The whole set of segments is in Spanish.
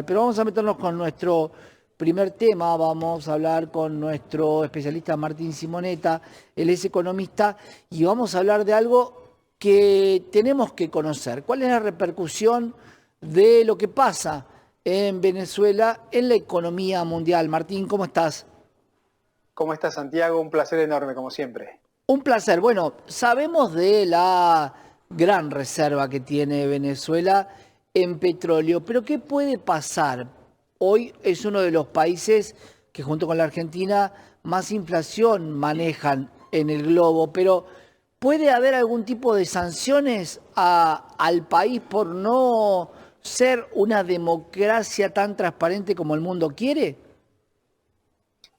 Pero vamos a meternos con nuestro primer tema, vamos a hablar con nuestro especialista Martín Simonetta, él es economista, y vamos a hablar de algo que tenemos que conocer. ¿Cuál es la repercusión de lo que pasa en Venezuela en la economía mundial? Martín, ¿cómo estás? ¿Cómo estás, Santiago? Un placer enorme, como siempre. Un placer. Bueno, sabemos de la gran reserva que tiene Venezuela en petróleo, pero ¿qué puede pasar? Hoy es uno de los países que junto con la Argentina más inflación manejan en el globo, pero ¿puede haber algún tipo de sanciones al país por no ser una democracia tan transparente como el mundo quiere?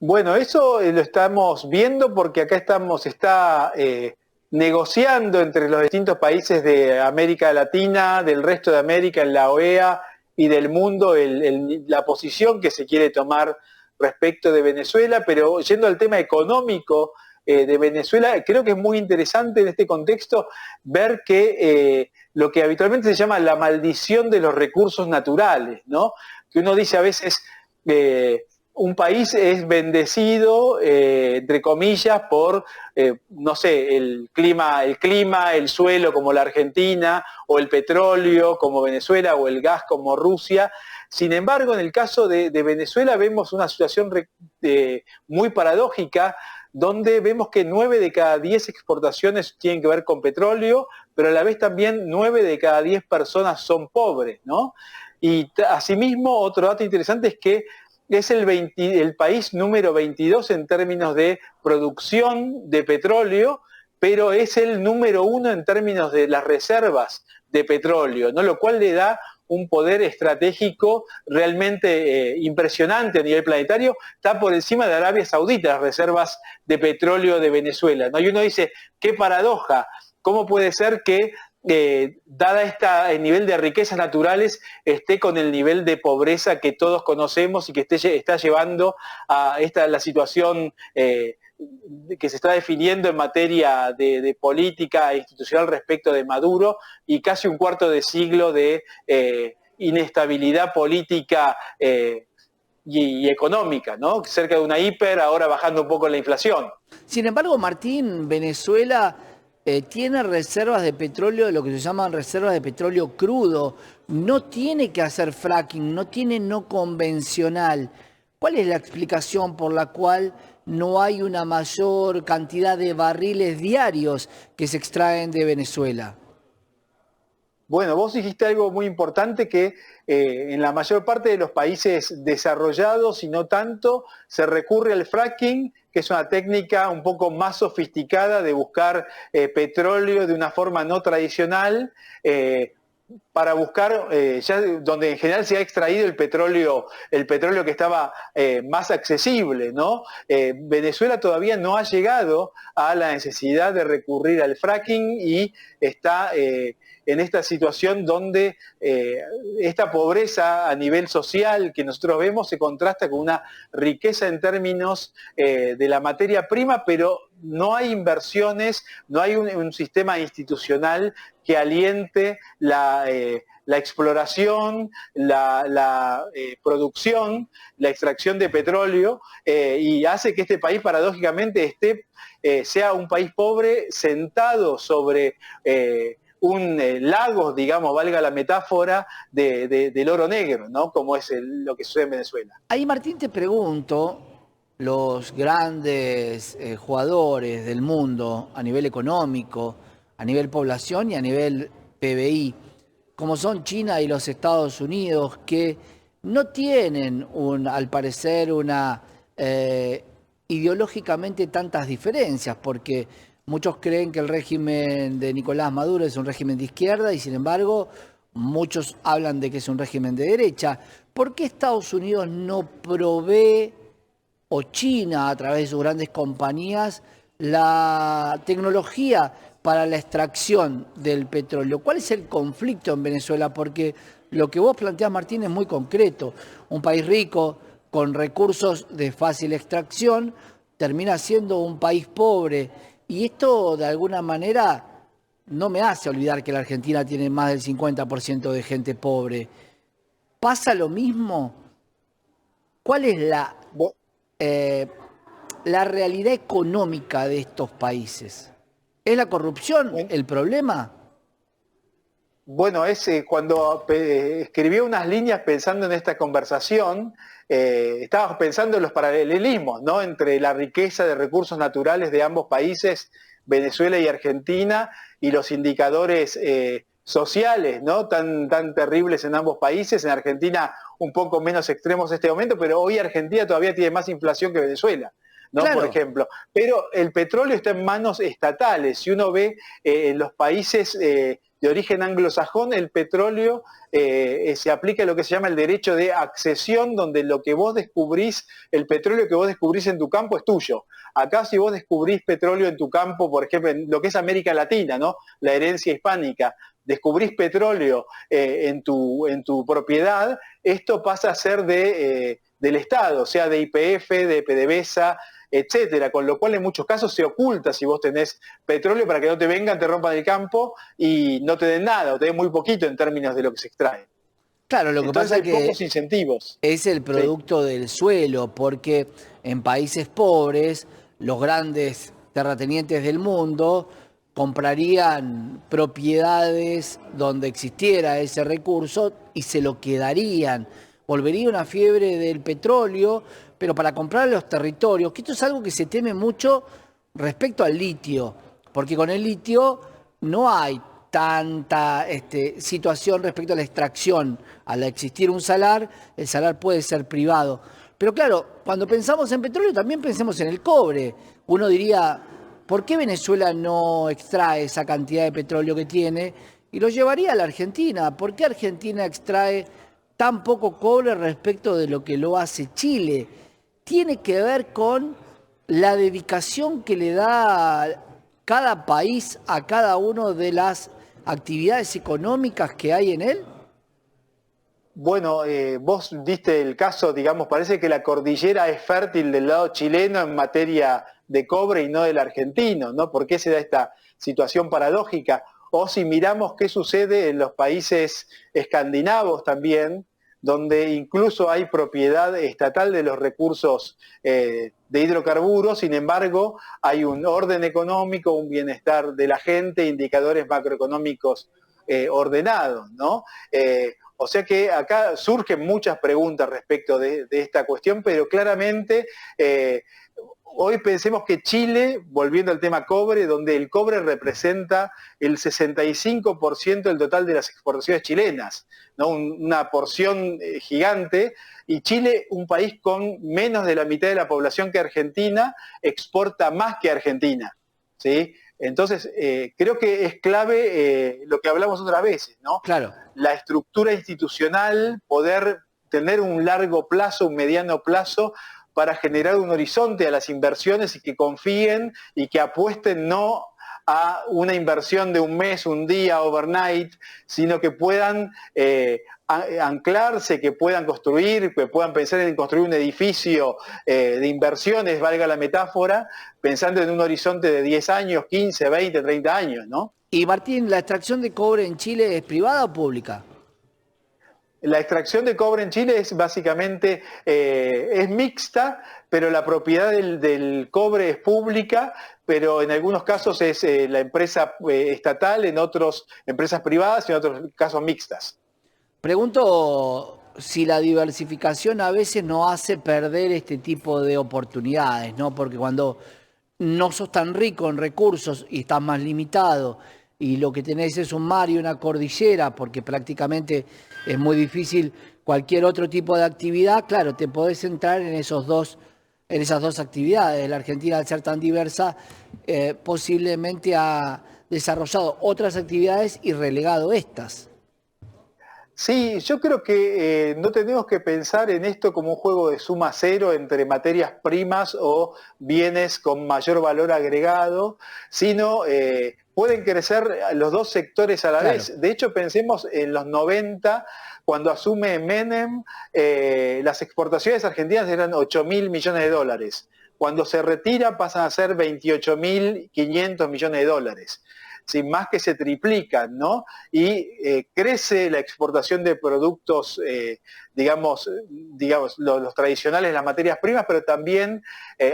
Bueno, eso lo estamos viendo porque acá está negociando entre los distintos países de América Latina, del resto de América, en la OEA y del mundo, la posición que se quiere tomar respecto de Venezuela, pero yendo al tema económico de Venezuela, creo que es muy interesante en este contexto ver que lo que habitualmente se llama la maldición de los recursos naturales, ¿no? Que uno dice a veces... un país es bendecido, entre comillas, por, no sé, el clima, el suelo como la Argentina, o el petróleo como Venezuela, o el gas como Rusia. Sin embargo, en el caso de Venezuela vemos una situación muy paradójica, donde vemos que 9 de cada 10 exportaciones tienen que ver con petróleo, pero a la vez también 9 de cada 10 personas son pobres, ¿no? Y asimismo, otro dato interesante es que es el país número 22 en términos de producción de petróleo, pero es el número 1 en términos de las reservas de petróleo, ¿no? Lo cual le da un poder estratégico realmente impresionante a nivel planetario. Está por encima de Arabia Saudita las reservas de petróleo de Venezuela, ¿no? Y uno dice, qué paradoja, ¿cómo puede ser que dada el nivel de riquezas naturales, esté con el nivel de pobreza que todos conocemos y que está llevando a la situación que se está definiendo en materia de política institucional respecto de Maduro y casi un cuarto de siglo de inestabilidad política y económica, ¿no? Cerca de una hiper, ahora bajando un poco la inflación. Sin embargo, Martín, Venezuela tiene reservas de petróleo, lo que se llaman reservas de petróleo crudo. No tiene que hacer fracking, no tiene no convencional. ¿Cuál es la explicación por la cual no hay una mayor cantidad de barriles diarios que se extraen de Venezuela? Bueno, vos dijiste algo muy importante que en la mayor parte de los países desarrollados y no tanto, se recurre al fracking, que es una técnica un poco más sofisticada de buscar petróleo de una forma no tradicional, para buscar ya donde en general se ha extraído el petróleo que estaba más accesible, ¿no? Venezuela todavía no ha llegado a la necesidad de recurrir al fracking y está en esta situación donde esta pobreza a nivel social que nosotros vemos se contrasta con una riqueza en términos de la materia prima, pero no hay inversiones, no hay un sistema institucional que aliente la exploración, la producción, la extracción de petróleo y hace que este país paradójicamente sea un país pobre sentado sobre un lago, digamos, valga la metáfora, del oro negro, ¿no? Como es lo que sucede en Venezuela. Ahí, Martín, te pregunto, los grandes jugadores del mundo a nivel económico, a nivel población y a nivel PBI, como son China y los Estados Unidos, que no tienen, al parecer, ideológicamente tantas diferencias, porque muchos creen que el régimen de Nicolás Maduro es un régimen de izquierda y sin embargo muchos hablan de que es un régimen de derecha. ¿Por qué Estados Unidos no provee, o China a través de sus grandes compañías, la tecnología para la extracción del petróleo? ¿Cuál es el conflicto en Venezuela? Porque lo que vos planteás, Martín, es muy concreto. Un país rico, con recursos de fácil extracción, termina siendo un país pobre. Y esto, de alguna manera, no me hace olvidar que la Argentina tiene más del 50% de gente pobre. ¿Pasa lo mismo? ¿Cuál es eh, la realidad económica de estos países? ¿Es la corrupción Bueno, el problema? Bueno, cuando escribí unas líneas pensando en esta conversación, estaba pensando en los paralelismos, ¿no? Entre la riqueza de recursos naturales de ambos países, Venezuela y Argentina, y los indicadores sociales, ¿no? Tan terribles en ambos países. En Argentina un poco menos extremos en este momento, pero hoy Argentina todavía tiene más inflación que Venezuela, ¿no? Por Claro, ejemplo. Pero el petróleo está en manos estatales. Si uno ve en los países de origen anglosajón, el petróleo se aplica a lo que se llama el derecho de accesión, donde lo que vos descubrís, el petróleo que vos descubrís en tu campo es tuyo. Acá si vos descubrís petróleo en tu campo, por ejemplo, en lo que es América Latina, ¿no? La herencia hispánica, descubrís petróleo en tu propiedad, esto pasa a ser del Estado, o sea, de YPF, de PDVSA, etcétera, con lo cual en muchos casos se oculta si vos tenés petróleo para que no te vengan, te rompan el campo y no te den nada, o te den muy poquito en términos de lo que se extrae. claro, lo que Entonces pasa es hay que pocos incentivos. es el Sí. producto del suelo, porque en países pobres los grandes terratenientes del mundo comprarían propiedades donde existiera ese recurso y se lo quedarían. Volvería una fiebre del petróleo, pero para comprar los territorios, que esto es algo que se teme mucho respecto al litio, porque con el litio no hay tanta situación respecto a la extracción. Al existir un salar, el salar puede ser privado. Pero claro, cuando pensamos en petróleo también pensemos en el cobre. Uno diría, ¿por qué Venezuela no extrae esa cantidad de petróleo que tiene y lo llevaría a la Argentina? ¿Por qué Argentina extrae tan poco cobre respecto de lo que lo hace Chile? Tiene que ver con la dedicación que le da cada país a cada uno de las actividades económicas que hay en él. Bueno, vos diste el caso, digamos, parece que la cordillera es fértil del lado chileno en materia de cobre y no del argentino, ¿no? ¿Por qué se da esta situación paradójica? O si miramos qué sucede en los países escandinavos también, donde incluso hay propiedad estatal de los recursos de hidrocarburos, sin embargo, hay un orden económico, un bienestar de la gente, indicadores macroeconómicos ordenados, ¿no? O sea que acá surgen muchas preguntas respecto de esta cuestión, pero claramente hoy pensemos que Chile, volviendo al tema cobre, donde el cobre representa el 65% del total de las exportaciones chilenas, ¿no? Una porción gigante, y Chile, un país con menos de la mitad de la población que Argentina, exporta más que Argentina, ¿sí? Entonces, creo que es clave lo que hablamos otras veces, ¿no? Claro. La estructura institucional, poder tener un largo plazo, un mediano plazo, para generar un horizonte a las inversiones y que confíen y que apuesten no a una inversión de un mes, un día, overnight, sino que puedan anclarse, que puedan construir, que puedan pensar en construir un edificio de inversiones, valga la metáfora, pensando en un horizonte de 10 años, 15, 20, 30 años, ¿no? Y Martín, ¿la extracción de cobre en Chile es privada o pública? La extracción de cobre en Chile es básicamente, es mixta, pero la propiedad del cobre es pública, pero en algunos casos es la empresa estatal, en otros empresas privadas y en otros casos mixtas. Pregunto si la diversificación a veces no hace perder este tipo de oportunidades, ¿no? Porque cuando no sos tan rico en recursos y estás más limitado y lo que tenés es un mar y una cordillera, porque prácticamente es muy difícil cualquier otro tipo de actividad, claro, te podés centrar en en esas dos actividades. La Argentina, al ser tan diversa, posiblemente ha desarrollado otras actividades y relegado estas. Sí, yo creo que no tenemos que pensar en esto como un juego de suma cero entre materias primas o bienes con mayor valor agregado, sino pueden crecer los dos sectores a la Claro. vez. De hecho, pensemos en los 90, cuando asume Menem, las exportaciones argentinas eran 8.000 millones de dólares. Cuando se retira pasan a ser 28.500 millones de dólares. sin más que se triplican, ¿no? Y crece la exportación de productos, digamos los tradicionales, las materias primas, pero también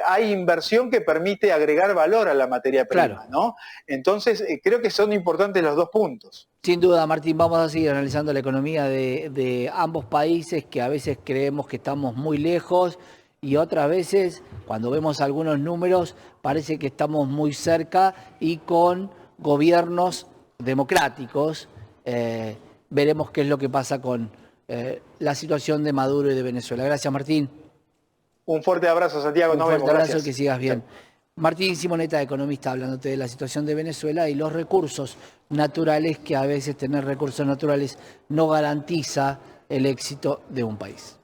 hay inversión que permite agregar valor a la materia prima, Claro. ¿no? Entonces, creo que son importantes los dos puntos. Sin duda, Martín, vamos a seguir analizando la economía de ambos países, que a veces creemos que estamos muy lejos y otras veces, cuando vemos algunos números, parece que estamos muy cerca y con gobiernos democráticos. Veremos qué es lo que pasa con la situación de Maduro y de Venezuela. Gracias, Martín. Un fuerte abrazo, Santiago. Un Nos fuerte vemos. abrazo Gracias. y que sigas bien. Martín Simonetta, economista, hablándote de la situación de Venezuela y los recursos naturales, que a veces tener recursos naturales no garantiza el éxito de un país.